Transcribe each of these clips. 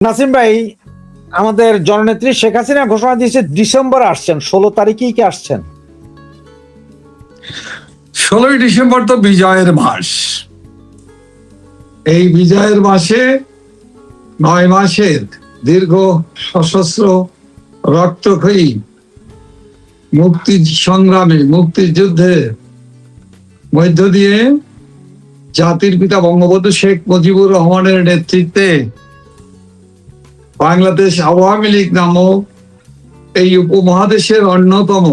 নাসিম ভাই, আমাদের জননেত্রী শেখ হাসিনা ঘোষণা দিয়েছে ডিসেম্বর আসছেন, 16 তারিখেই কি আসছেন? 16ই ডিসেম্বর তো বিজয়ের মাস। এই বিজয়ের মাসে 9 মাসের দীর্ঘ সশস্ত্র রক্তক্ষয়ী মুক্তি সংগ্রামে মুক্তিযুদ্ধের মধ্য দিয়ে জাতির পিতা বঙ্গবন্ধু শেখ মুজিবুর রহমানের নেতৃত্বে বাংলাদেশ আওয়ামী লীগ নামক এই উপমহাদেশের অন্যতম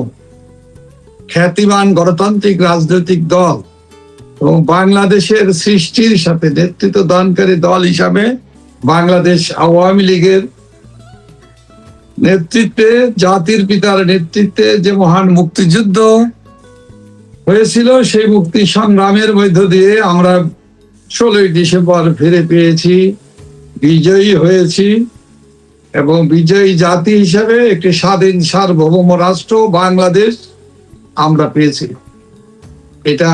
খ্যাতিমান গণতান্ত্রিক রাজনৈতিক দল এবং বাংলাদেশের সৃষ্টির সাথে নেতৃত্ব দানকারী দল হিসাবে বাংলাদেশ আওয়ামী লীগের নেতৃত্বে, জাতির পিতার নেতৃত্বে যে মহান মুক্তিযুদ্ধ হয়েছিল, সেই মুক্তি সংগ্রামের মধ্য দিয়ে আমরা 16ই ডিসেম্বর ফিরে পেয়েছি, বিজয়ী হয়েছি এবং বিজয়ী জাতি হিসাবে একটি স্বাধীন সার্বভৌম রাষ্ট্র বাংলাদেশ আমরা পেয়েছি। এটা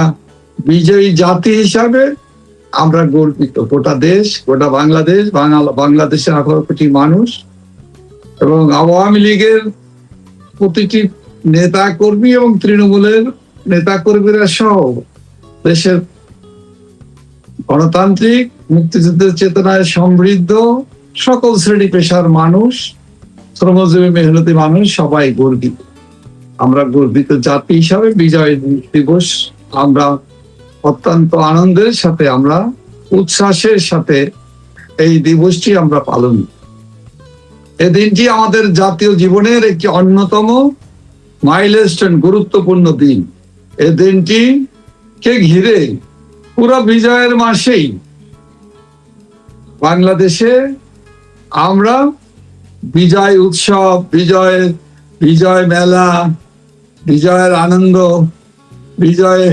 বিজয়ী জাতি হিসাবে আমরা গর্বিত। গোটা দেশ, গোটা বাংলাদেশ, বাংলাদেশের 18 কোটি মানুষ এবং আওয়ামী লীগের প্রতিটি নেতা কর্মী এবং তৃণমূলের নেতা কর্মীরা সহ দেশের গণতান্ত্রিক মুক্তিযুদ্ধের চেতনায় সমৃদ্ধ সকল শ্রেণী পেশার মানুষ, শ্রমজীবী মেহনতি মানুষ সবাই গর্বিত। আমরা গর্বিত জাতি হিসাবে বিজয় দিবস আমরা অত্যন্ত আনন্দের সাথে, আমরা উচ্ছ্বাসের সাথে এই দিবসটি আমরা পালন। এই দিনটি আমাদের জাতীয় জীবনের একটি অন্যতম মাইলস্টোন, গুরুত্বপূর্ণ দিন। এই দিনটি কে ঘিরে পুরো বিজয়ের মাসেই বাংলাদেশে আমরা বিজয় উৎসব, বিজয় মেলা, বিজয়ের আনন্দ, বিজয়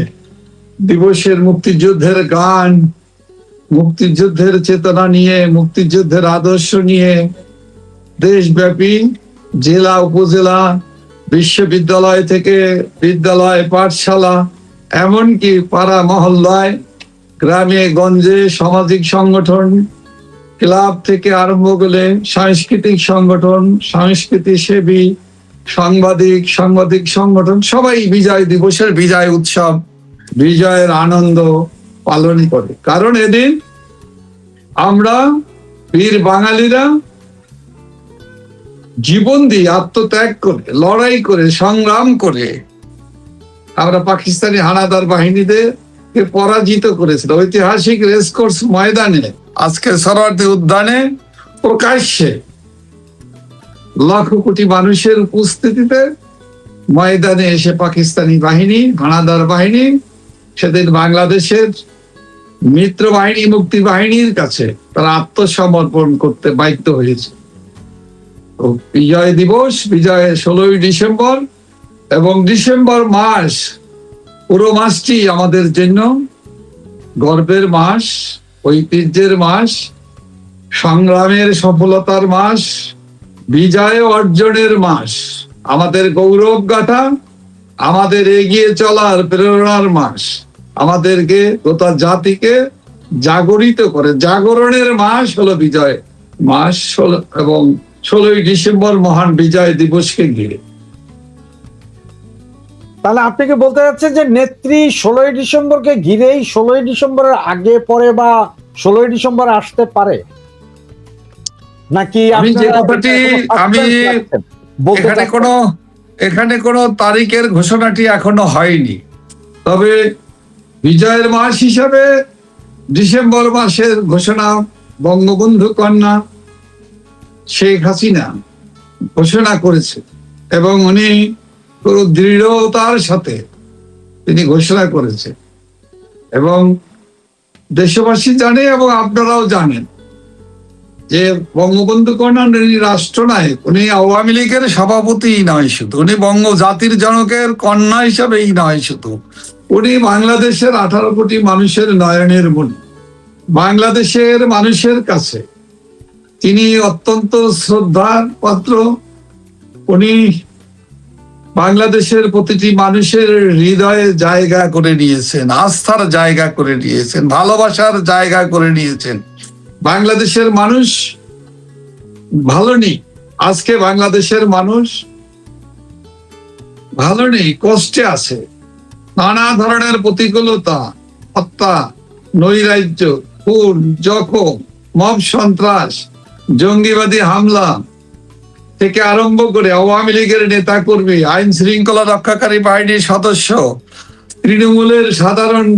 দিবসের মুক্তিযুদ্ধের গান, মুক্তিযুদ্ধের চেতনা নিয়ে, মুক্তিযুদ্ধের আদর্শ নিয়ে দেশব্যাপী জেলা, উপজেলা, বিশ্ববিদ্যালয় থেকে বিদ্যালয়, পাঠশালা, এমনকি পাড়া মহল্লায়, গ্রামে গঞ্জে, সামাজিক সংগঠন, ক্লাব থেকে আরম্ভ করে সাংস্কৃতিক সংগঠন, সংস্কৃতি সেবী, সাংবাদিক সংগঠন সবাই বিজয় দিবসের বিজয় উৎসব, বিজয়ের আনন্দ পালন করে। কারণ এদিন আমরা বীর বাঙালিরা জীবন দিয়ে, আত্মত্যাগ করে, লড়াই করে, সংগ্রাম করে আমরা পাকিস্তানি হানাদার বাহিনীদের পরাজিত করেছিল। ঐতিহাসিক রেসকোর্স ময়দানে, আজকে সরোয়ার্দী উদ্যানে প্রকাশ্যে লাখো কোটি মানুষের উপস্থিতিতে ময়দানে এসে পাকিস্তানি বাহিনী, হানাদার বাহিনী সেদিন বাংলাদেশের মিত্র বাহিনী, মুক্তি বাহিনীর কাছে তারা আত্মসমর্পণ করতে বাধ্য হয়েছে। বিজয় দিবস, বিজয় 16ই ডিসেম্বর এবং ডিসেম্বর মাস, পুরো মাসটি আমাদের জন্য গর্বের মাস, ঐতিহ্যের মাস, সংগ্রামের সফলতার মাস, বিজয় অর্জনের মাস, আমাদের গৌরব গাথা, আমাদের এগিয়ে চলার প্রেরণার মাস, আমাদেরকে গোটা জাতিকে জাগরিত করে। জাগরণের মাস হলো বিজয় মাস এবং 16ই ডিসেম্বর মহান বিজয় দিবসকে ঘিরে। তাহলে আপনি কি বলতে যাচ্ছেন যে নেত্রী 16ই ডিসেম্বরকে ঘিরেই 16ই ডিসেম্বরের আগে পরে বা 16ই ডিসেম্বর আসতে পারে নাকি? আমি যে কথাটি এখানে কোনো তারিখের ঘোষণাটি এখনো হয়নি, তবে বিজয়ের মাস হিসাবে ডিসেম্বর মাসের ঘোষণা বঙ্গবন্ধু কন্যা শেখ হাসিনা ঘোষণা করেছে এবং উনি পুরো দৃঢ়তার সাথে তিনি ঘোষণা করেছে এবং দেশবাসী জানে এবং আপনারাও জানেন যে বঙ্গবন্ধু কন্যা উনি রাষ্ট্রনায়ক, উনি আওয়ামী লীগের সভাপতি নয় শুধু, উনি বঙ্গ জাতির জনকের কন্যা হিসাবেই নয় শুধু, উনি বাংলাদেশের 18 কোটি মানুষের নয়নের মণি। বাংলাদেশের মানুষের কাছে তিনি অত্যন্ত শ্রদ্ধার পাত্র। উনি বাংলাদেশের প্রতিটি মানুষের হৃদয়ে জায়গা করে নিয়েছেন, আস্থার জায়গা করে নিয়েছেন, ভালোবাসার জায়গা করে নিয়েছেন। বাংলাদেশের মানুষ ভালো নেই। আজকে বাংলাদেশের মানুষ ভালো নেই, কষ্টে আছে। নানা ধরনের প্রতিকূলতা, হত্যা, নৈরাজ্য, খুন, জখম, মব সন্ত্রাস, জঙ্গিবাদী হামলা থেকে আরম্ভ করে আওয়ামী লীগের নেতা কর্মী, আইন শৃঙ্খলা রক্ষাকারী বাহিনীর সদস্য, তৃণমূলের সাধারণ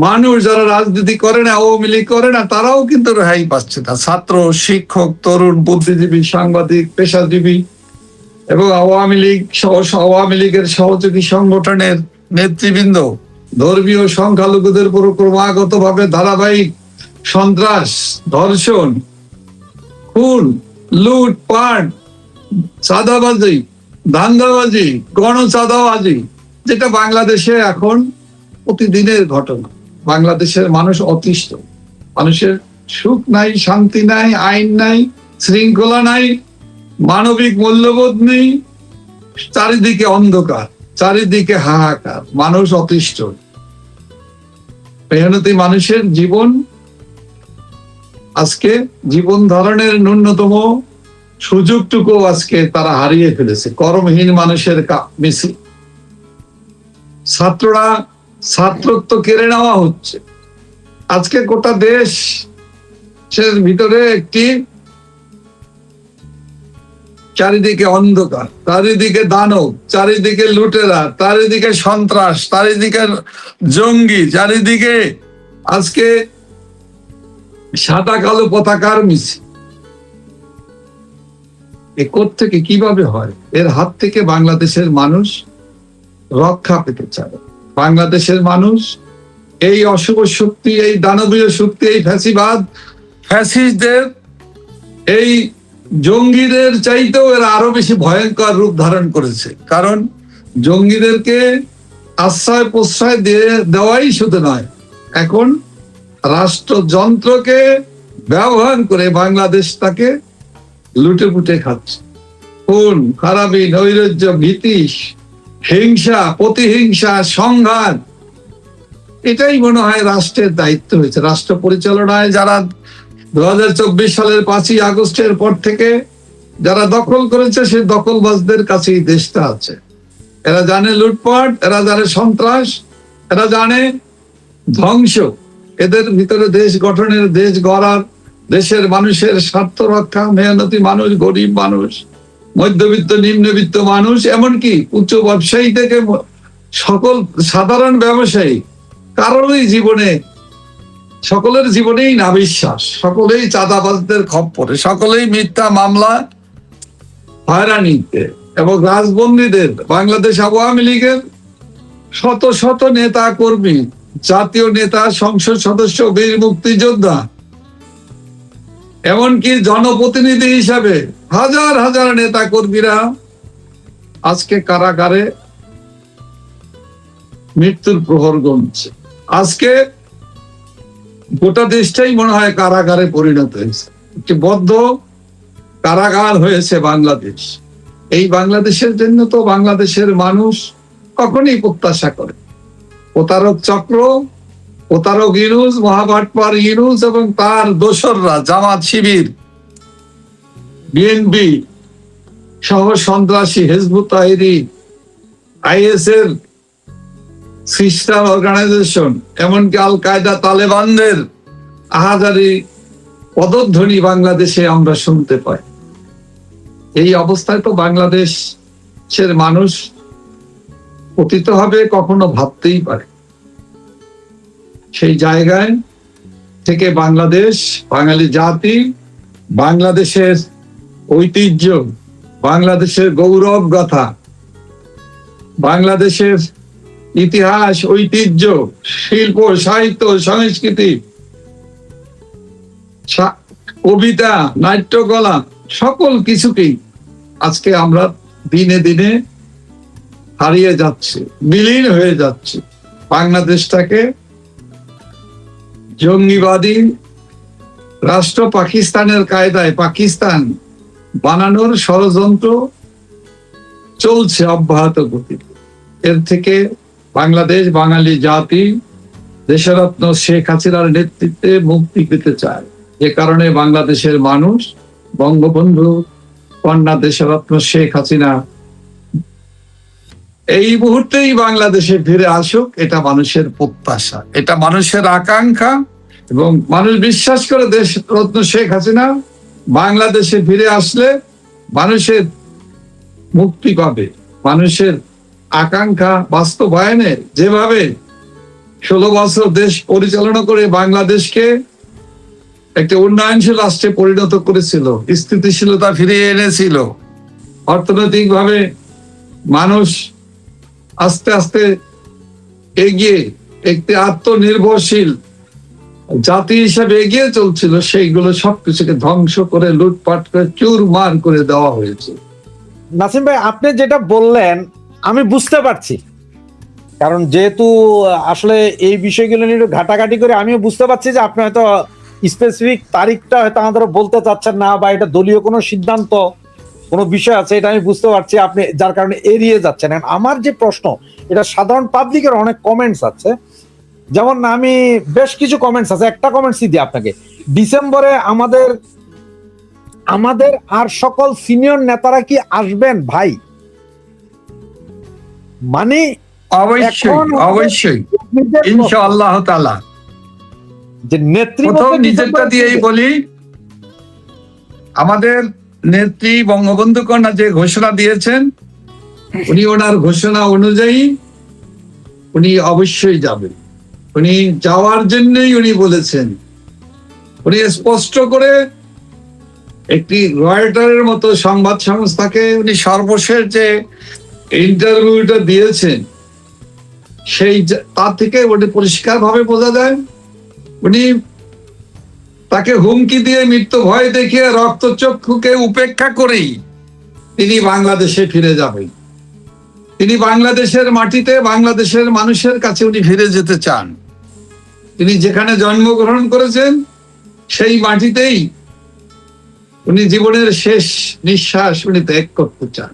মানুষ যারা রাজনীতি করে না, আওয়ামী লীগ করে না, তারাও কিন্তু রেহাই পাচ্ছে না। ছাত্র, শিক্ষক, তরুণ, বুদ্ধিজীবী, সাংবাদিক, পেশাজীবী এবং আওয়ামী লীগ সহ আওয়ামী লীগের সহযোগী সংগঠনের নেতৃবৃন্দ ধর্মীয় সংখ্যালঘুদের উপর ক্রমাগতভাবে ধারাবাহিক সন্ত্রাস, ধর্ষণ, খুন, লুটপাট, চাঁদাবাজি, ধান্দাবাজি, গণচাঁদাবাজি, যেটা বাংলাদেশে এখন প্রতিদিনের ঘটনা। বাংলাদেশের মানুষ অতিষ্ঠ, মানুষের সুখ নাই, শান্তি নাই, আইন নাই, শৃঙ্খলা নাই, মানবিক মূল্যবোধ নেই, চারিদিকে অন্ধকার, চারিদিকে হাহাকার, মানুষ অতিষ্ঠ। মেহনতি মানুষের জীবন আজকে জীবন ধারণের ন্যূনতম সুযোগটুকু আজকে তারা হারিয়ে ফেলেছে। কর্মহীন মানুষের মিছিল, ছাত্ররা ছাত্রত্ব কেড়ে নেওয়া হচ্ছে। আজকে গোটা দেশের ভিতরে একটি চারিদিকে অন্ধকার, চারিদিকে দানব, চারিদিকে লুটেরা, চারিদিকে সন্ত্রাস, চারিদিকে জঙ্গি, চারিদিকে আজকে সাদা কালো পতাকার মিছিল। এ কোত্থেকে কিভাবে হয়? এর হাত থেকে বাংলাদেশের মানুষ রক্ষা পেতে চায়। বাংলাদেশের মানুষ এই অশুভ শক্তি, এই দানবীয় শক্তি, এই ফ্যাসিবাদ, ফ্যাসিস্টদের, এই জঙ্গিদের চাইতেও এরা আরো বেশি ভয়ঙ্কর রূপ ধারণ করেছে। কারণ জঙ্গিদেরকে আশ্রয় প্রশ্রয় দেওয়াই শুধু নয়, এখন রাষ্ট্রযন্ত্রকে ব্যবহার করে বাংলাদেশ তাকে লুটে পুটে খাচ্ছে। খুন, খারাপি, নৈরাজ্য, ভীতি, হিংসা, প্রতিহিংসা, সংঘাত, এটাই মনে হয় রাষ্ট্রের দায়িত্ব হয়েছে। রাষ্ট্র পরিচালনায় যারা 2024 সালের 5ই আগস্টের পর থেকে যারা দখল করেছে, সেই দখলবাজদের কাছেই দেশটা আছে। এরা জানে লুটপাট, এরা জানে সন্ত্রাস, এরা জানে ধ্বংস। এদের ভিতরে দেশ গঠনের, দেশ গড়ার, দেশের মানুষের স্বার্থ রক্ষা, মেহনতি মানুষ, গরিব মানুষ, মধ্যবিত্ত, নিম্নবিত্ত মানুষ, এমনকি উচ্চ ব্যবসায়ী থেকে সকল সাধারণ ব্যবসায়ী, কারোরই জীবনে, সকলের জীবনেই না বিশ্বাস, সকলেই চাঁদাবাজদের খপ্পরে, সকলেই মিথ্যা মামলা, হয়রানিতে এবং রাজবন্দীদের। বাংলাদেশ আওয়ামী লীগের শত শত নেতা কর্মী, জাতীয় নেতা, সংসদ সদস্য, বীর মুক্তিযোদ্ধা, এমনকি জনপ্রতিনিধি হিসাবে হাজার হাজার নেতা কর্মীরা আজকে কারাগারে মৃত্যুর প্রহর গুনছে। আজকে গোটা দেশটাই মনে হয় কারাগারে পরিণত হয়েছে, একটি বদ্ধ কারাগার হয়েছে বাংলাদেশ। এই বাংলাদেশের জন্য তো বাংলাদেশের মানুষ কখনই প্রত্যাশা করে। প্রতারক চক্র, প্রতারক ইউনূস, মহাভাটপার ইউনূস এবং তার দোসররা, জামাত, শিবির, বিএনপি সহ সন্ত্রাসী, হিজবুত তাহরির, আইএস এর সিস্টার অর্গানাইজেশন, এমনকি আল কায়দা, তালেবানদের আহাজারি পদধ্বনি বাংলাদেশে আমরা শুনতে পাই। এই অবস্থায় তো বাংলাদেশের মানুষ পতিত হবে কখনো ভাবতেই পারে। সেই জায়গায় থেকে বাংলাদেশ, বাঙালি জাতি, বাংলাদেশের ঐতিহ্য, বাংলাদেশের গৌরব গাথা, বাংলাদেশের ইতিহাস, ঐতিহ্য, শিল্প, সাহিত্য, সংস্কৃতি, কবিতা, নাট্যকলা, সকল কিছুকেই আজকে আমরা দিনে দিনে হারিয়ে যাচ্ছে, বিলীন হয়ে যাচ্ছে। বাংলাদেশটাকে জঙ্গিবাদী রাষ্ট্র পাকিস্তানের কায়দায় পাকিস্তান বানানোর ষড়যন্ত্র চলছে অব্যাহত গতিতে। এর থেকে বাংলাদেশ, বাঙালি জাতি দেশরত্ন শেখ হাসিনার নেতৃত্বে মুক্তি পেতে চায়। যে কারণে বাংলাদেশের মানুষ বঙ্গবন্ধু কন্যা দেশরত্ন শেখ হাসিনা এই মুহূর্তেই বাংলাদেশে ফিরে আসুক, এটা মানুষের প্রত্যাশা, এটা মানুষের আকাঙ্ক্ষা। এবং মানুষ বিশ্বাস করে দেশ রত্ন শেখ হাসিনা বাংলাদেশে ফিরে আসলে মানুষের মুক্তি পাবে। মানুষের আকাঙ্ক্ষা বাস্তবায়নে যেভাবে 16 বছর দেশ পরিচালনা করে বাংলাদেশকে একটি উন্নয়নশীল রাষ্ট্রে পরিণত করেছিল, স্থিতিশীলতা ফিরিয়ে এনেছিল, অর্থনৈতিকভাবে মানুষ আস্তে আস্তে এগিয়ে একটি আত্মনির্ভরশীল জাতি হিসেবে এগিয়ে চলছিল, সেইগুলো সবকিছুকে ধ্বংস করে লুটপাট করে চুরমার করে দেওয়া হয়েছে। নাসিম ভাই, আপনি যেটা বললেন আমি বুঝতে পারছি, কারণ যেহেতু আসলে এই বিষয়গুলো নিয়ে একটু ঘাটাঘাটি করে আমিও বুঝতে পারছি যে আপনি হয়তো স্পেসিফিক তারিখটা হয়তো আমাদের বলতে চাচ্ছেন না, বা এটা দলীয় কোনো সিদ্ধান্ত কোনো বিষয় আছে, এটা আমি বুঝতে পারছি, আপনি যার কারণে এড়িয়ে যাচ্ছেন। এখন আমার যে প্রশ্ন, এটা সাধারণ পাবলিকের অনেক কমেন্টস আছে, যেমন আমি বেশ কিছু কমেন্টস আছে, একটা কমেন্টসই দিই আপনাকে। ডিসেম্বরে আমাদের আর সকল সিনিয়র নেতারা কি আসবেন ভাই? মানে অবশ্যই অবশ্যই ইনশাআল্লাহ তাআলা। যে নেত্রী প্রথম নিজেরটা দিয়েই বলি, আমাদের নেত্রী বঙ্গবন্ধু কন্যা যে ঘোষণা দিয়েছেন, উনি ওনার ঘোষণা অনুযায়ী উনি অবশ্যই যাবেন। উনি যাওয়ার জন্যই উনি বলেছেন। উনি স্পষ্ট করে একটি রয়টারের মতো সংবাদ সংস্থাকে উনি সর্বশেষ যে ইন্টারভিউটা দিয়েছেন, সেই তার থেকে উনি পরিষ্কার ভাবে বোঝা যায় উনি তাকে হুমকি দিয়ে মৃত্যু ভয় দেখিয়ে রক্তচক্ষুকে উপেক্ষা করেই তিনি বাংলাদেশে ফিরে যাবেন। তিনি বাংলাদেশের মাটিতে বাংলাদেশের মানুষের কাছে উনি ফিরে যেতে চান। তিনি যেখানে জন্মগ্রহণ করেছেন সেই মাটিতেই উনি জীবনের শেষ নিঃশ্বাস উনি ত্যাগ করতে চান।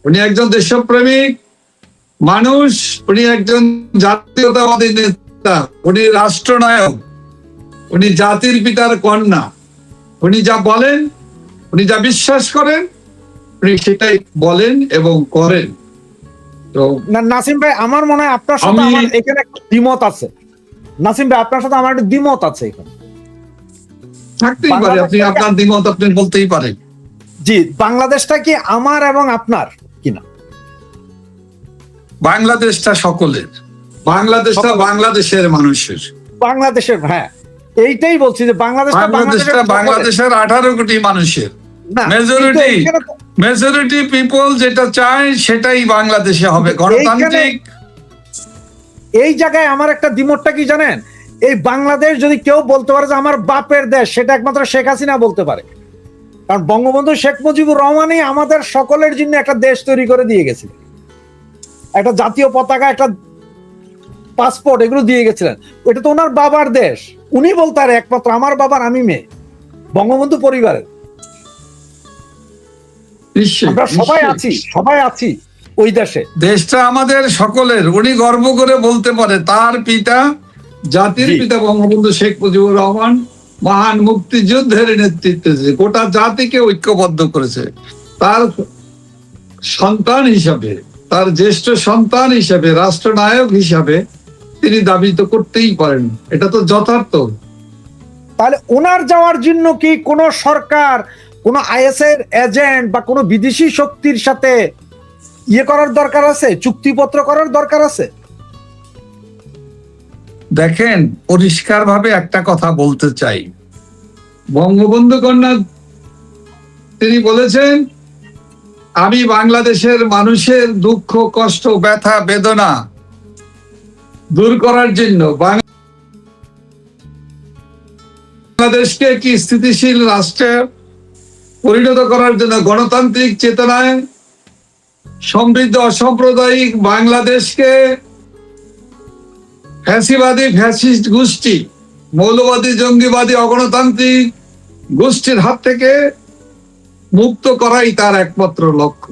উনি একজন দেশপ্রেমিক মানুষ, উনি একজন জাতীয়তাবাদী নেতা, উনি রাষ্ট্রনায়ক, উনি জাতির পিতার কন্যা। উনি যা বলেন, উনি যা বিশ্বাস করেন, উনি সেটাই বলেন এবং করেন। তো নাসিম ভাই, আমার মনে হয় আপনার সাথে আমার এখানে একটা দ্বিমত আছে। নাসিম ভাই, আপনার সাথে আমার একটা দ্বিমত আছে এখানে। থাকতেই পারে, আপনি আপনার দ্বিমত আপনি বলতেই পারেন। জি, বাংলাদেশটা কি আমার এবং আপনার কিনা? বাংলাদেশটা সকলের, বাংলাদেশটা বাংলাদেশের মানুষের, বাংলাদেশের, হ্যাঁ এইটাই বলছি যে বাংলাদেশটা বাংলাদেশের 18 কোটি মানুষের না, মেজরিটি পিপল যেটা চায় সেটাই বাংলাদেশে হবে, গণতান্ত্রিক। এই জায়গায় আমার একটা দ্বিমতটা কি জানেন, এই বাংলাদেশ যদি কেউ বলতে পারে যে আমার বাপের দেশ, সেটা একমাত্র শেখ হাসিনা বলতে পারে। কারণ বঙ্গবন্ধু শেখ মুজিবুর রহমানই আমাদের সকলের জন্য একটা দেশ তৈরি করে দিয়ে গেছিলেন, একটা জাতীয় পতাকা, একটা পাসপোর্ট, এগুলো দিয়ে গেছিলেন। এটা তো ওনার বাবার দেশ, উনি বলতে পারে একমাত্র আমার বাবার আমি মেয়ে, বঙ্গবন্ধু পরিবারের। আমরা সবাই আছি ওই দেশে। দেশটা আমাদের সকলের, উনি গর্ব করে বলতে পারে তার পিতা জাতির পিতা বঙ্গবন্ধু শেখ মুজিবুর রহমান মহান মুক্তিযুদ্ধের নেতৃত্বে গোটা জাতিকে ঐক্যবদ্ধ করেছে, তার সন্তান হিসাবে, তার জ্যেষ্ঠ সন্তান হিসাবে, রাষ্ট্রনায়ক হিসাবে তিনি দাবি তো করতেই পারেন, এটা তো যথার্থ। তাহলে ওনার যাওয়ার জন্য কি কোন সরকার, কোন আইএস এর এজেন্ট বা কোন বিদেশি শক্তির সাথে ইয়ে করার দরকার আছে, চুক্তিপত্র করার দরকার আছে? দেখেন, পরিষ্কার ভাবে একটা কথা বলতে চাই, বঙ্গবন্ধু কন্যা তিনি বলেছেন আমি বাংলাদেশের মানুষের দুঃখ কষ্ট ব্যথা বেদনা দূর করার জন্য, বাংলাদেশকে একটি স্থিতিশীল রাষ্ট্রে পরিণত করার জন্য, গণতান্ত্রিক চেতনায় সমৃদ্ধ অসাম্প্রদায়িক বাংলাদেশকে ফ্যাসিবাদী ফ্যাসিস্ট গোষ্ঠী, মৌলবাদী জঙ্গিবাদী অগণতান্ত্রিক গোষ্ঠীর হাত থেকে মুক্ত করাই তার একমাত্র লক্ষ্য।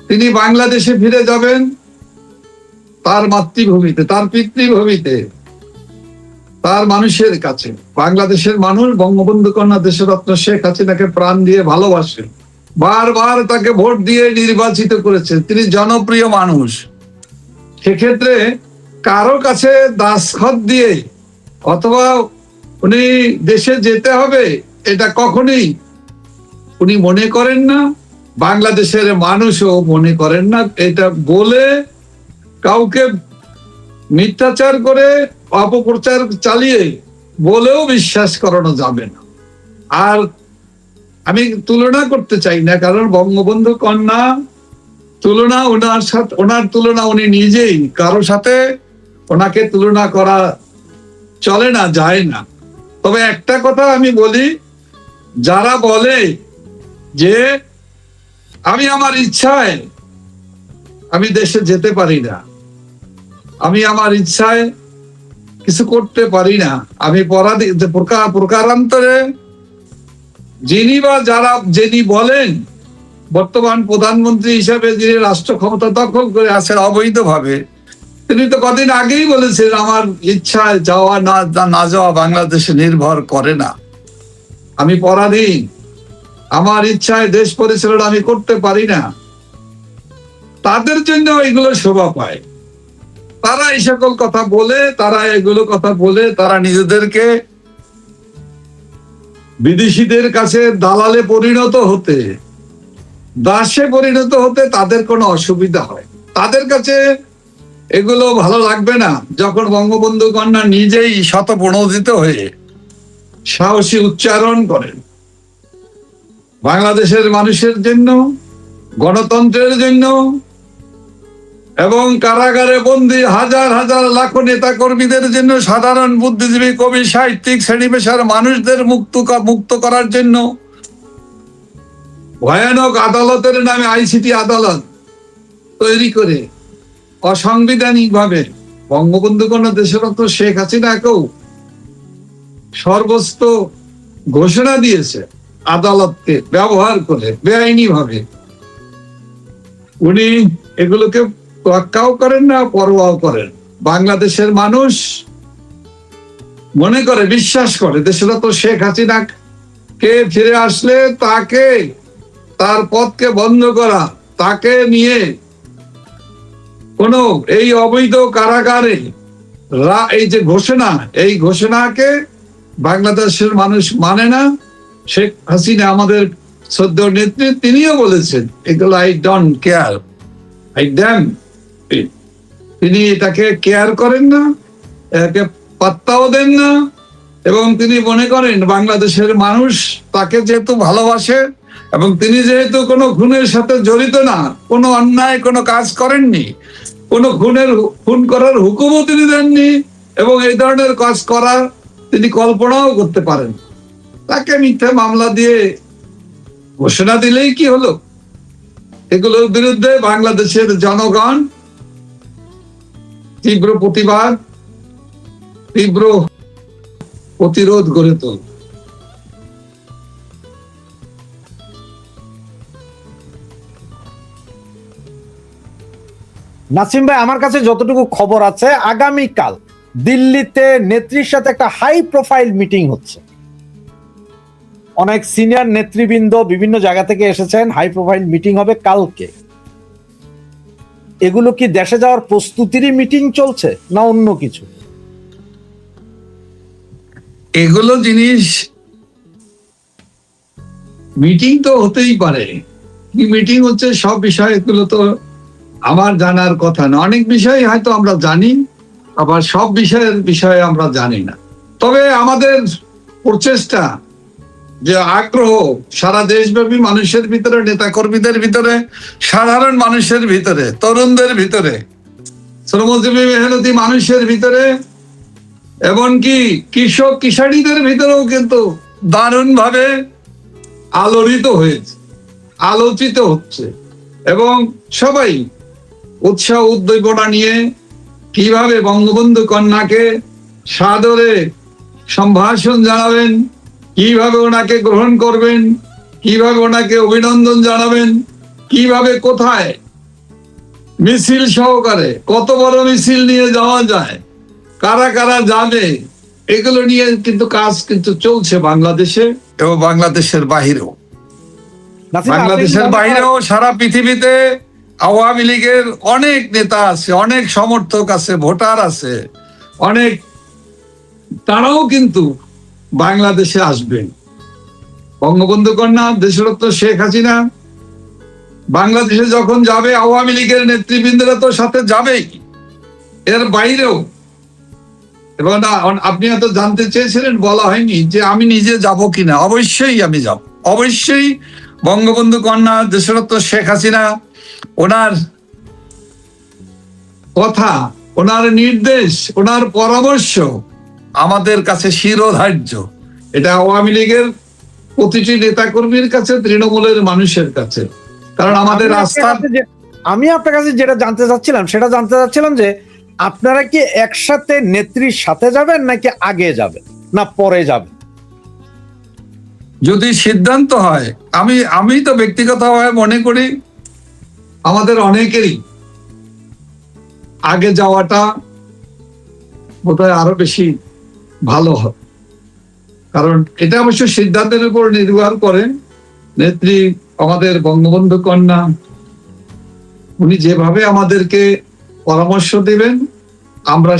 তিনি বাংলাদেশে ফিরে যাবেন, তার মাতৃভূমিতে, তার পিতৃভূমিতে, তার মানুষের কাছে। বাংলাদেশের মানুষ বঙ্গবন্ধু কন্যা দেশরত্ন শেখ হাসিনাকে প্রাণ দিয়ে ভালোবাসে, বারবার তাকে ভোট দিয়ে নির্বাচিত করেছে, তিনি জনপ্রিয় মানুষ। সেক্ষেত্রে কারো কাছে দাসখত দিয়ে অথবা উনি দেশে যেতে হবে এটা কখনোই উনি মনে করেন না, বাংলাদেশের মানুষও মনে করেন না। এটা বলে কাউকে মিথ্যাচার করে অপপ্রচার চালিয়ে বলেও বিশ্বাস করানো যাবে না। আর আমি তুলনা করতে চাই না, কারণ বঙ্গবন্ধু কন্যা তুলনা ওনার সাথে, ওনার তুলনা উনি নিজেই, কারোর সাথে ওনাকে তুলনা করা চলে না, যায় না। তবে একটা কথা আমি বলি, যারা বলে যে আমি আমার ইচ্ছায় আমি দেশে যেতে পারি না, আমি আমার ইচ্ছায় কিছু করতে পারি না, আমি প্রকারান্তরে যিনি বলেন বর্তমান প্রধানমন্ত্রী হিসেবে যিনি রাষ্ট্র ক্ষমতা দখল করে আছেন অবৈধভাবে, তিনি তো কদিন আগেই বলেছেন আমার ইচ্ছায় যাওয়া না যাওয়া বাংলাদেশে নির্ভর করে না, আমি পরাধীন, আমার ইচ্ছায় দেশ পরিচালনা আমি করতে পারি না। তাদের জন্য এগুলো শোভা পায়, তারা এই সকল কথা বলে, তারা এগুলো কথা বলে তারা নিজেদেরকে বিদেশিদের কাছে দালালে পরিণত হতে, দাসে পরিণত হতে তাদের কোনো অসুবিধা হয়। তাদের কাছে এগুলো ভালো লাগবে না যখন বঙ্গবন্ধু কন্যা নিজেই শতপ্রণোদিত হয়ে সাহসী উচ্চারণ করেন বাংলাদেশের মানুষের জন্য, গণতন্ত্রের জন্য, এবং কারাগারে বন্দী হাজার হাজার লাখো নেতা কর্মীদের জন্য, সাধারণ বুদ্ধিজীবী, কবি, সাহিত্যিক, শ্রেণী পেশার মানুষদের মুক্ত করার জন্য ভয়ানক আদালতের নামে আইসিটি আদালত তৈরি করে অসাংবিধানিক ভাবে বঙ্গবন্ধু কন্যা দেশরত্ন শেখ হাসিনাকেও সর্বোচ্চ ঘোষণা দিয়েছে আদালতকে ব্যবহার করে বেআইনি ভাবে। উনি এগুলোকে তোয়াক্কাও করেন না, পরোয়াও করেন। বাংলাদেশের মানুষ মনে করে, বিশ্বাস করে দেশরত্ন শেখ হাসিনা কে ফিরে আসলে তাকে, তার পথকে বন্ধ করা, তাকে নিয়ে কোন এই অবৈধ কারাগারে এই যে ঘোষণা, এই ঘোষণাকে বাংলাদেশের মানুষ মানে না। শেখ হাসিনা আমাদের শ্রদ্ধেয় নেত্রী, তিনিও বলেছেন এগুলো I don't care, I damn. তিনি এটাকে কেয়ার করেন না, এটাকে পাত্তাও দেন না, এবং তিনি মনে করেন বাংলাদেশের মানুষ তাকে যেহেতু ভালোবাসে, এবং তিনি যেহেতু কোনো খুনের সাথে জড়িত না, কোনো অন্যায় কোনো কাজ করেননি, কোনো খুন করার হুকুমও তিনি দেননি, এবং এই ধরনের কাজ করার তিনি কল্পনাও করতে পারেন, তাকে মিথ্যা মামলা দিয়ে ঘোষণা দিলেই কি হলো? এগুলোর বিরুদ্ধে বাংলাদেশের জনগণ তীব্র প্রতিবাদ, তীব্র প্রতিরোধ গড়ে তোলে। নাসিম ভাই, আমার কাছে যতটুকু খবর আছে, আগামীকাল দিল্লিতে নেত্রীর সাথে একটা হাই প্রোফাইল মিটিং হচ্ছে। অনেক সিনিয়র নেতৃবৃন্দ বিভিন্ন জায়গা থেকে এসেছেন, হাই প্রোফাইল মিটিং হবে কালকে। এগুলো কি দেশে যাওয়ার প্রস্তুতিরই মিটিং চলছে না অন্য কিছু? এগুলো জিনিস মিটিং তো হতেই পারে, কি মিটিং হচ্ছে সব বিষয়গুলো তো আমার জানার কথা না। অনেক বিষয় হয়তো আমরা জানি, আবার সব বিষয়ে আমরা জানি না। তবে আমাদের প্রচেষ্টা, যে আগ্রহ সারা দেশব্যাপী মানুষের ভিতরে, নেতা কর্মীদের ভিতরে, সাধারণ মানুষের ভিতরে, তরুণদের ভিতরে, শ্রমজীবী মেহনতি মানুষের ভিতরে, এমনকি কৃষক কিষাণীদের ভিতরেও কিন্তু দারুণ ভাবে আলোড়িত হয়েছে, আলোচিত হচ্ছে, এবং সবাই উৎসাহ উদ্দীপনা নিয়ে কিভাবে বঙ্গবন্ধু কন্যাকে সাদরে সম্ভাষণ জানাবেন, কিভাবে ওনাকে গ্রহণ করবেন, কিভাবে ওনাকে অভিনন্দন জানাবেন, কিভাবে কোথায় মিছিল সহকারে, কত বড় মিছিল নিয়ে যাওয়া যায়, কারা কারা যাবে, এগুলো নিয়ে কিন্তু কাজ কিন্তু চলছে বাংলাদেশে এবং বাংলাদেশের বাহিরেও। নাসিম ভাই, আপনি কি বাংলাদেশের মনে করেন- বাইরেও সারা পৃথিবীতে আওয়ামী লীগের অনেক নেতা আছে, অনেক সমর্থক আছে, ভোটার আছে, অনেক, তারাও কিন্তু বাংলাদেশে আসবেন। বঙ্গবন্ধু কন্যা দেশরত্ন শেখ হাসিনা বাংলাদেশে যখন যাবে, আওয়ামী লীগের নেতৃবৃন্দরা তো সাথে যাবেই, এর বাইরেও। এবং আপনি এত জানতে চেয়েছিলেন, বলা হয়নি যে আমি নিজে যাব কিনা। অবশ্যই আমি যাব, অবশ্যই। বঙ্গবন্ধু কন্যা দেশরত্ন শেখ হাসিনা, ওনার কথা, ওনার নির্দেশ, ওনার পরামর্শ আমাদের কাছে শিরোধার্য। এটা আওয়ামী লীগের প্রতিটি নেতাকর্মীর কাছে, তৃণমূলের মানুষের কাছে। কারণ আমাদের রাস্তা, আমি আপনার কাছে যেটা জানতে চাচ্ছিলাম যে আপনারা কি একসাথে নেত্রীর সাথে যাবেন নাকি আগে যাবেন না পরে যাবেন? যদি সিদ্ধান্ত হয়, আমি তো ব্যক্তিগতভাবে মনে করি আমাদের অনেকেরই আগে যাওয়াটা বোধহয় আরো বেশি ভালো হবে। কারণ এটা অবশ্য সিদ্ধান্তের উপর নির্ভর করে। নেত্রী আমাদের বঙ্গবন্ধু কন্যা, উনি যেভাবে আমাদেরকে পরামর্শ দিবেন, আমরা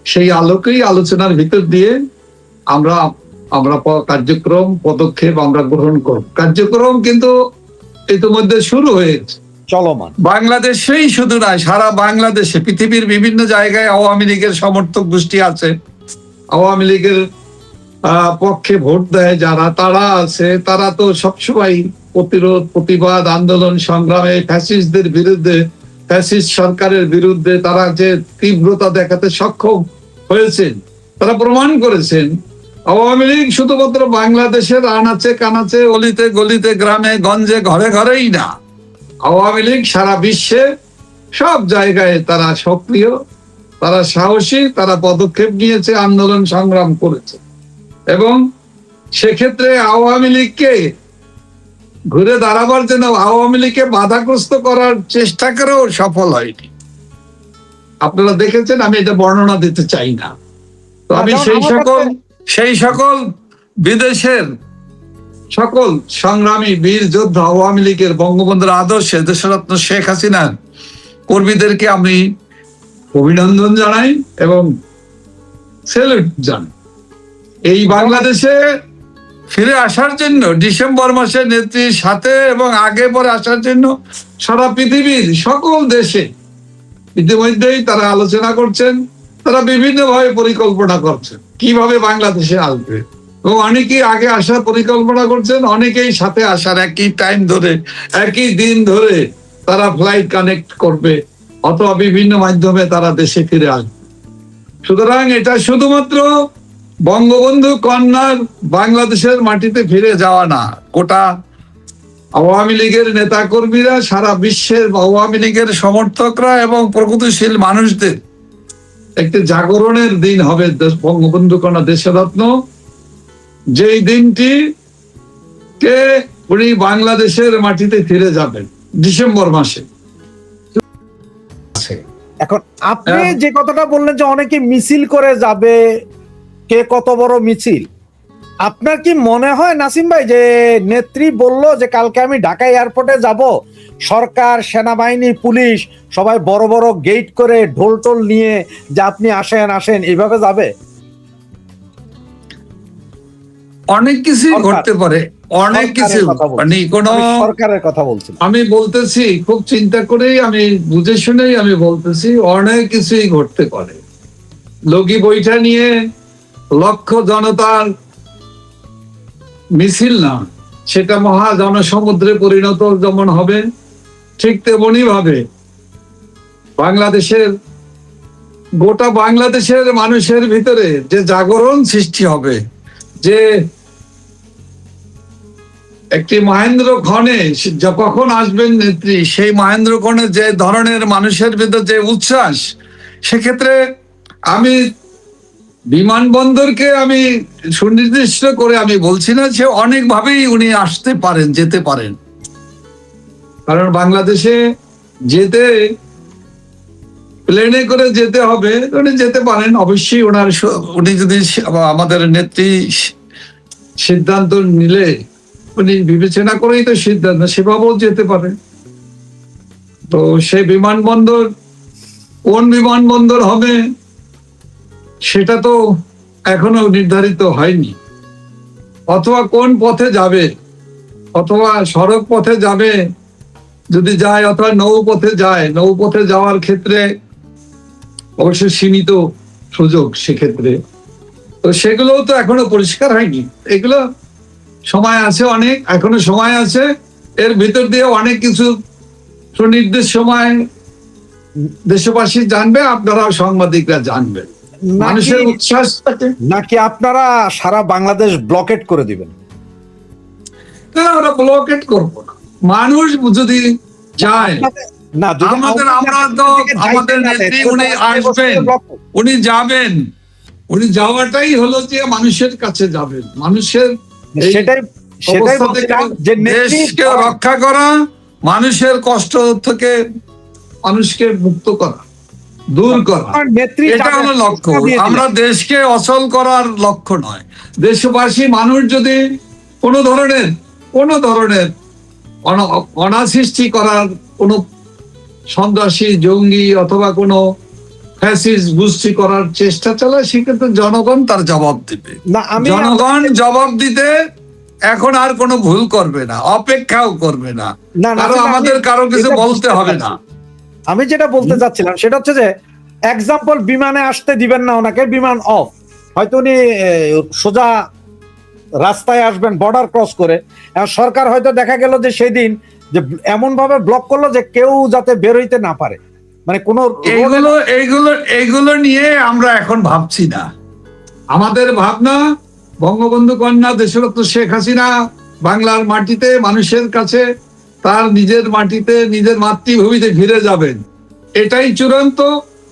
সেই আলোকেই আলোচনার ভিতর দিয়ে আমরা কার্যক্রম, পদক্ষেপ আমরা গ্রহণ করব। কার্যক্রম কিন্তু ইতিমধ্যে শুরু হয়েছে, চলমান। বাংলাদেশেই শুধু নয়, সারা বাংলাদেশে, পৃথিবীর বিভিন্ন জায়গায় আওয়ামী লীগের সমর্থক গোষ্ঠী আছে, আওয়ামী লীগের পক্ষে ভোট দেয় যারা, তারা আছে। তারা তো সবসময় প্রতিরোধ, প্রতিবাদ, আন্দোলন, সংগ্রামে ফ্যাসিস্টদের বিরুদ্ধে, ফ্যাসিস্ট সরকারের বিরুদ্ধে তারা যে তীব্রতা দেখাতে সক্ষম হয়েছেন, তারা প্রমাণ করেছেন। আওয়ামী লীগ শুধুমাত্র বাংলাদেশের আনাচে কানাচে, অলিতে গলিতে, গ্রামে গঞ্জে, ঘরে ঘরেই না, আওয়ামী লীগ সারা বিশ্বে সব জায়গায় তারা সক্রিয়, তারা সাহসী, তারা পদক্ষেপ নিয়েছে, আন্দোলন সংগ্রাম করেছে। এবং সেক্ষেত্রে আওয়ামী লীগকে ঘুরে দাঁড়াবার জন্য, আওয়ামী লীগকে বাধাগ্রস্ত করার চেষ্টা করেও সফল হয়নি। আপনারা দেখেছেন, আমি এটা বর্ণনা দিতে চাই না। তো আমি সেই সকল বিদেশের সকল সংগ্রামী বীর যোদ্ধা, আওয়ামী লীগের বঙ্গবন্ধুর আদর্শে দেশরত্ন শেখ হাসিনার কর্মীদেরকে আমি অভিনন্দন জানাই এবং স্যালুট জানাই। এই বাংলাদেশে ফিরে আসার জন্য, ডিসেম্বর মাসে নেত্রীর সাথে এবং আগে পরে আসার জন্য সারা পৃথিবীর সকল দেশে ইতিমধ্যেই তারা আলোচনা করছেন, তারা বিভিন্নভাবে পরিকল্পনা করছেন কিভাবে বাংলাদেশে আসবে। এবং অনেকেই আগে আসার পরিকল্পনা করছেন, অনেকেই সাথে আসার, একই টাইম ধরে, একই দিন ধরে তারা ফ্লাইট কানেক্ট করবে, অথবা বিভিন্ন মাধ্যমে তারা দেশে ফিরে আসবে। সুতরাং এটা শুধুমাত্র বঙ্গবন্ধু কন্যার বাংলাদেশের মাটিতে ফিরে যাওয়া না, গোটা আওয়ামী লীগের নেতা কর্মীরা, সারা বিশ্বের আওয়ামী লীগের সমর্থকরা এবং প্রগতিশীল মানুষদের একটি জাগরণের দিন হবে বঙ্গবন্ধু কন্যা দেশরত্ন, যেই দিনটি কে উনি বাংলাদেশের মাটিতে ফিরে যাবেন ডিসেম্বর মাসে। এখন আপনি যে কথাটা বললেন যে অনেকে মিছিল করে যাবে, কে কত বড় মিছিল, আপনার কি মনে হয় নাসিম ভাই যে নেত্রী বলল যে কালকে আমি ঢাকা এয়ারপোর্টে যাব, সরকার, সেনাবাহিনী, পুলিশ সবাই বড় বড় গেট করে ঢোল টোল নিয়ে যে আপনি আসেন আসেন এইভাবে যাবে? অনেক কিছু ঘটতে পারে, অনেক কিছু, মানে কোনো সরকারের কথা বলছি, আমি বলতেছি খুব চিন্তা করেই, আমি বুঝে শুনেই আমি বলতেছি, অনেক কিছুই ঘটতে পারে। লগি বৈঠা নিয়ে লক্ষ জনতার মিছিল না, সেটা মহা জনসমুদ্রে পরিণত যেমন হবে, ঠিক তেমনি ভাবে বাংলাদেশের, গোটা বাংলাদেশের মানুষের ভিতরে যে জাগরণ সৃষ্টি হবে, যে একটি মহেন্দ্র ক্ষণে কখন আসবেন নেত্রী, সেই মহেন্দ্র ক্ষণে যে ধরনের মানুষের ভিতরে যে উচ্ছ্বাস, সেক্ষেত্রে আমি বিমানবন্দরকে আমি সুনির্দিষ্ট করে আমি বলছি না, যে অনেকভাবেই উনি আসতে পারেন, যেতে পারেন। কারণ বাংলাদেশে যেতে প্লেনে করে যেতে হবে, উনি যেতে পারেন অবশ্যই। উনি যদি আমাদের নেত্রী সিদ্ধান্ত নিলে উনি বিবেচনা করেই তো সিদ্ধান্ত, সেভাবেও যেতে পারে। তো সে বিমানবন্দর কোন বিমানবন্দর হবে সেটা তো এখনো নির্ধারিত হয়নি, অথবা কোন পথে যাবে, অথবা সড়ক পথে যাবে যদি যায়, অথবা নৌপথে যায়। নৌপথে যাওয়ার ক্ষেত্রে অবশ্য সীমিত সুযোগ সেক্ষেত্রে, তো সেগুলো তো এখনো পরিষ্কার হয়নি। এগুলো সময় আছে অনেক, এখনো সময় আছে। এর ভিতর দিয়ে অনেক কিছু সুনির্দিষ্ট সময় দেশবাসী জানবে, আপনারা সাংবাদিকরা জানবেন। মানুষের উচ্ছ্বাস নাকি আপনারা সারা বাংলাদেশ ব্লকেট করে দিবেন? আমরা ব্লকেট করবো না। মানুষ যদি যায়, না, আমাদের নেত্রী উনি আসবেন, উনি যাবেন, উনি যাওয়াটাই হলো যে মানুষের কাছে যাবেন, মানুষের সেটাই যে দেশকে রক্ষা করা, মানুষের কষ্ট থেকে মানুষকে মুক্ত করা, দূর করা, এটা হলো লক্ষ্য। আমরা দেশকে অচল করার লক্ষ্য নয়। দেশবাসী মানুষ যদি কোনো ধরনের অনাসৃষ্টি করার কোনো সন্ত্রাসী, জঙ্গি অথবা কোনো ফ্যাসিস্ট গোষ্ঠী করার চেষ্টা চালায়, সেক্ষেত্রে জনগণ তার জবাব দিবে। জনগণ জবাব দিতে এখন আর কোনো ভুল করবে না, অপেক্ষাও করবে না, কারণ আমাদের কারো কিছু বলতে হবে না। আমি যেটা বলতে চাচ্ছিলাম সেটা হচ্ছে যে এক্সাম্পল, বিমানে আসতে দিবেন না ওনাকে, বিমান অফ, হয়তো উনি সোজা রাস্তায় আসবেন বর্ডার ক্রস করে। সরকার হয়তো দেখা গেল যে সেই দিন যে এমন ভাবে ব্লক করলো যে কেউ যাতে বেরোইতে না পারে, মানে কোন এইগুলো নিয়ে আমরা এখন ভাবছি না। আমাদের ভাবনা বঙ্গবন্ধু কন্যা দেশরত্ন শেখ হাসিনা বাংলার মাটিতে মানুষের কাছে, তার নিজের মাটিতে, নিজের মাতৃভূমিতে ফিরে যাবেন, এটাই চূড়ান্ত।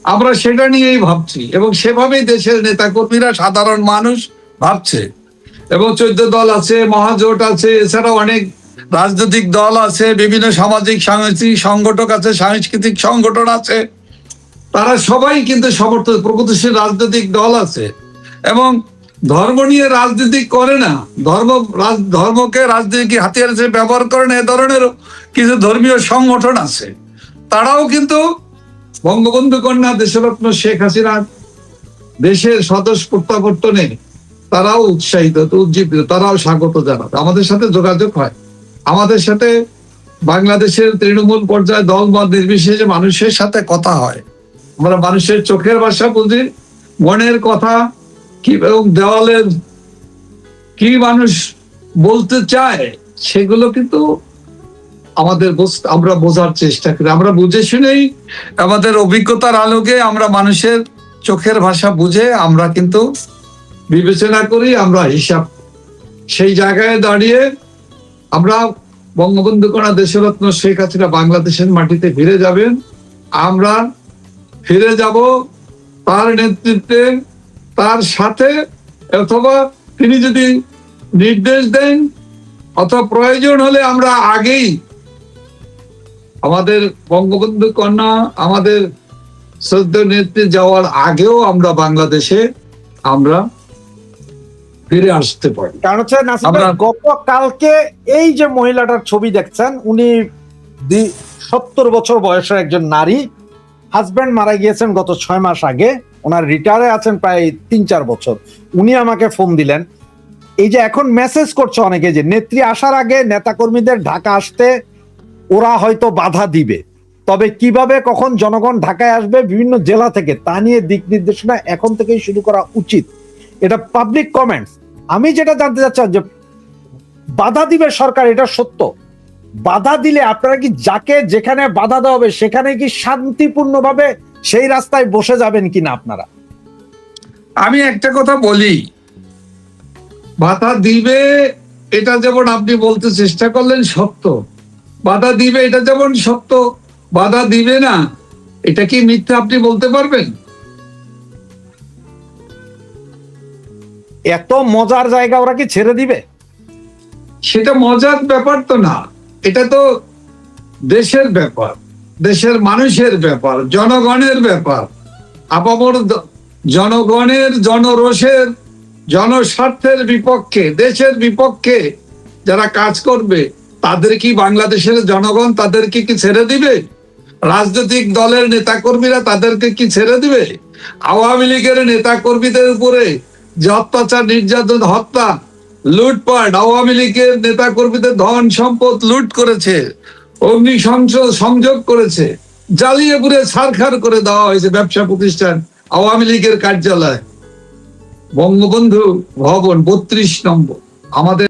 আমরা সেটা নিয়েই ভাবছি, এবং সেভাবেই দেশের নেতা কর্মীরা, সাধারণ মানুষ ভাবছে। এবং 14 দল আছে, মহাজোট আছে, এছাড়াও অনেক রাজনৈতিক দল আছে, বিভিন্ন সামাজিক সাংস্কৃতিক সংগঠক আছে, সাংস্কৃতিক সংগঠন আছে, তারা সবাই কিন্তু সমর্থন, প্রগতিশীল রাজনৈতিক দল আছে। এবং ধর্ম নিয়ে রাজনীতি করে না, ধর্মকে রাজনীতি হাতিয়ার হিসেবে ব্যবহার করে না, এ ধরনের কিছু ধর্মীয় সংগঠন আছে। তারাও কিন্তু বঙ্গবন্ধু কন্যা দেশরত্ন শেখ হাসিনা দেশের স্বদেশ প্রত্যাবর্তনে তারাও উৎসাহিত, উজ্জীবিত, তারাও স্বাগত জানাবে। আমাদের সাথে যোগাযোগ হয়, আমাদের সাথে বাংলাদেশের তৃণমূল পর্যায়ে দল মত নির্বিশেষে মানুষের সাথে কথা হয়। আমরা মানুষের চোখের ভাষা বুঝি, মনের কথা কি এবং দেওয়ালের কি মানুষ বলতে চায় সেগুলো কিন্তু আমরা বোঝার চেষ্টা করি। আমরা বুঝে শুনেই, আমাদের অভিজ্ঞতার আলোকে আমরা মানুষের চোখের ভাষা বুঝে আমরা কিন্তু বিবেচনা করি, আমরা হিসাব। সেই জায়গায় দাঁড়িয়ে আমরা বঙ্গবন্ধু কন্যা দেশরত্ন শেখ হাসিনা বাংলাদেশের মাটিতে ফিরে যাবেন, আমরা ফিরে যাব তার নেতৃত্বে, তার সাথে, অথবা তিনি যদি নির্দেশ দেন, অথবা প্রয়োজন হলে আমরা আগেই, আমাদের বঙ্গবন্ধু কন্যা, আমাদের শ্রদ্ধেয় নেত্রী যাওয়ার আগেও আমরা বাংলাদেশে আমরা ফিরে আসতে পারি। কারণ হচ্ছে গতকালকে এই যে মহিলাটার ছবি দেখছেন, উনি 70 বছর বয়সের একজন নারী, হাজব্যান্ড মারা গিয়েছেন গত 6 মাস আগে, ওনার রিটায়ারে আছেন প্রায় 3-4 বছর। উনি আমাকে ফোন দিলেন, এই যে এখন মেসেজ করছে অনেকে যে নেত্রী আসার আগে নেতাকর্মীদের ঢাকা আসতে ওরা হয়তো বাধা দিবে, তবে কিভাবে কখন জনগণ ঢাকায় আসবে বিভিন্ন জেলা থেকে তা নিয়ে দিক নির্দেশনা এখন থেকেই শুরু করা উচিত। এটা পাবলিক কমেন্টস। আমি যেটা জানতে চাচ্ছি যে বাধা দিবে সরকার, এটা সত্য, বাধা দিলে আপনারা কি যাকে যেখানে বাধা দেওয়া হবে সেখানে কি শান্তিপূর্ণভাবে সেই রাস্তায় বসে যাবেন কিনা আপনারা? আমি একটা কথা বলি, বাধা দিবে এটা যেমন আপনি বলতে চেষ্টা করলেন সত্য, বাধা দিবে এটা যেমন সত্য, বাধা দিবে না এটা কি মিথ্যা আপনি বলতে পারবেন? এত মজার জায়গা ওরা কি ছেড়ে দিবে? সেটা মজার ব্যাপার তো না, এটা তো দেশের ব্যাপার। দেশের মানুষের ব্যাপার, জনগণের ব্যাপার। আপামর জনগণের জনরোষের জনস্বার্থের বিপক্ষে, দেশের বিপক্ষে যারা কাজ করবে তাদের কি বাংলাদেশের জনগণ তাদেরকে কি ছেড়ে দিবে? রাজনৈতিক দলের নেতাকর্মীরা তাদেরকে কি ছেড়ে দিবে? আওয়ামী লীগের নেতাকর্মীদের উপরে যে অত্যাচার, নির্যাতন, হত্যা, লুটপাট, আওয়ামী লীগের নেতাকর্মীদের ধন সম্পদ লুট করেছে, অগ্নি সংযোগ করেছে, জ্বালিয়ে পুড়ে ছারখার করে দেওয়া হয়েছে ব্যবসা প্রতিষ্ঠান, আওয়ামী লীগের কার্যালয়, বঙ্গবন্ধু ভবন 32 নম্বর। আমাদের